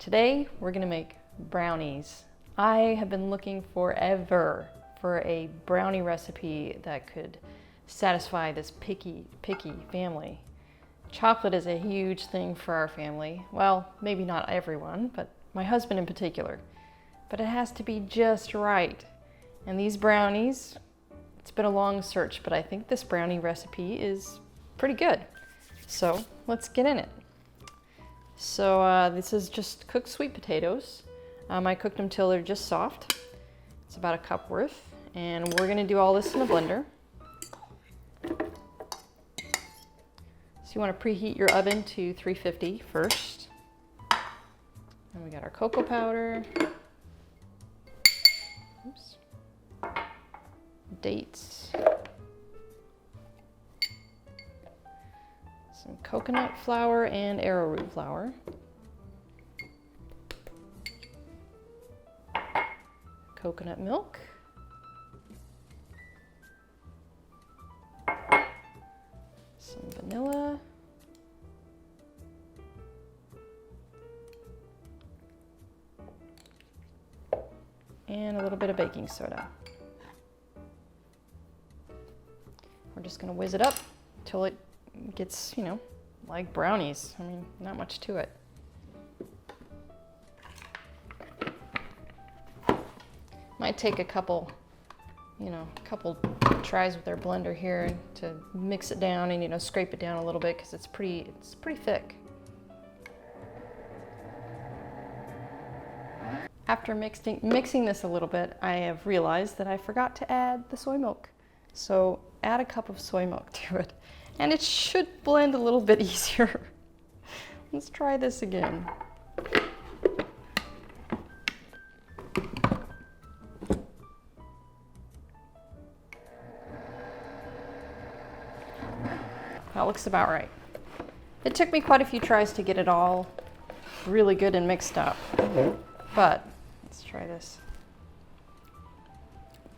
Today we're gonna make brownies. I have been looking forever for a brownie recipe that could satisfy this picky family. Chocolate is a huge thing for our family. Well, maybe not everyone, but my husband in particular. But it has to be just right. And these brownies, it's been a long search, but I think this brownie recipe is pretty good. So let's get in it. So this is just cooked sweet potatoes. I cooked them till they're just soft. It's about a cup worth. And we're gonna do all this in a blender. So you wanna preheat your oven to 350 first. And we got our cocoa powder. Oops. Dates. Some coconut flour and arrowroot flour. Coconut milk. Some vanilla. And a little bit of baking soda. We're just gonna whiz it up till it gets, you know, like brownies. I mean, not much to it. Might take a couple tries with our blender here to mix it down and, you know, scrape it down a little bit because it's pretty thick. After mixing this a little bit, I have realized that I forgot to add the soy milk. So add a cup of soy milk to it. And it should blend a little bit easier. Let's try this again. That looks about right. It took me quite a few tries to get it all really good and mixed up. But let's try this.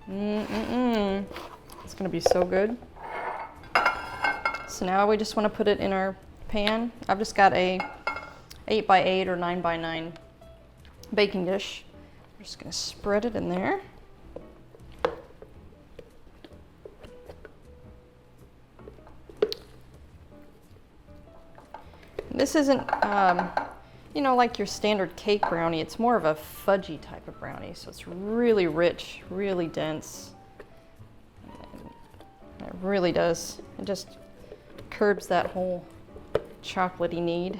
It's gonna be so good. So now we just want to put it in our pan. I've just got a 8x8 or 9x9 baking dish. I'm just going to spread it in there. This isn't, you know, like your standard cake brownie. It's more of a fudgy type of brownie. So it's really rich, really dense. And it really does. It just curbs that whole chocolatey need.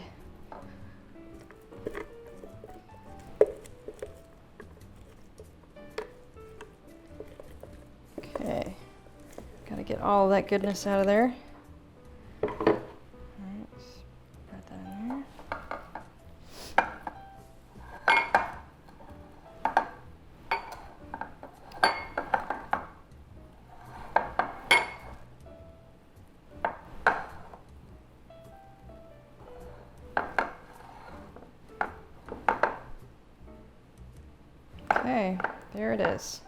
Okay, gotta get all that goodness out of there. All right, spread that in there. Okay, there it is.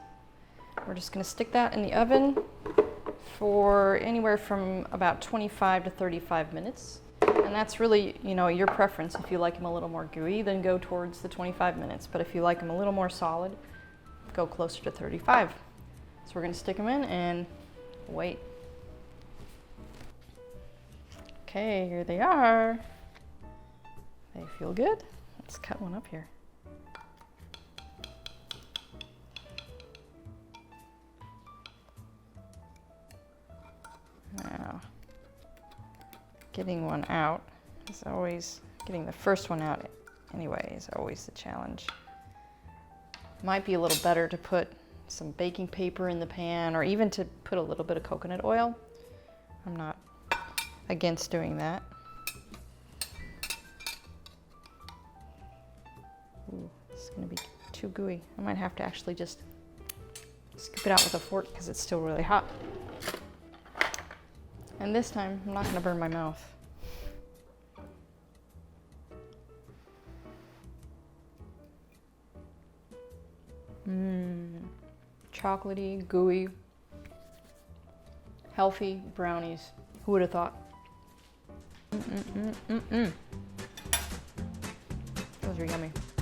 We're just going to stick that in the oven for anywhere from about 25 to 35 minutes. And that's really, you know, your preference. If you like them a little more gooey, then go towards the 25 minutes. But if you like them a little more solid, go closer to 35. So we're going to stick them in and wait. Okay, here they are. They feel good. Let's cut one up here. Now, getting one out is always, getting the first one out anyway is always the challenge. Might be a little better to put some baking paper in the pan or even to put a little bit of coconut oil. I'm not against doing that. Ooh, this is gonna be too gooey. I might have to actually just scoop it out with a fork because it's still really hot. And this time, I'm not going to burn my mouth. Chocolatey, gooey, healthy brownies. Who would have thought? Those These are yummy.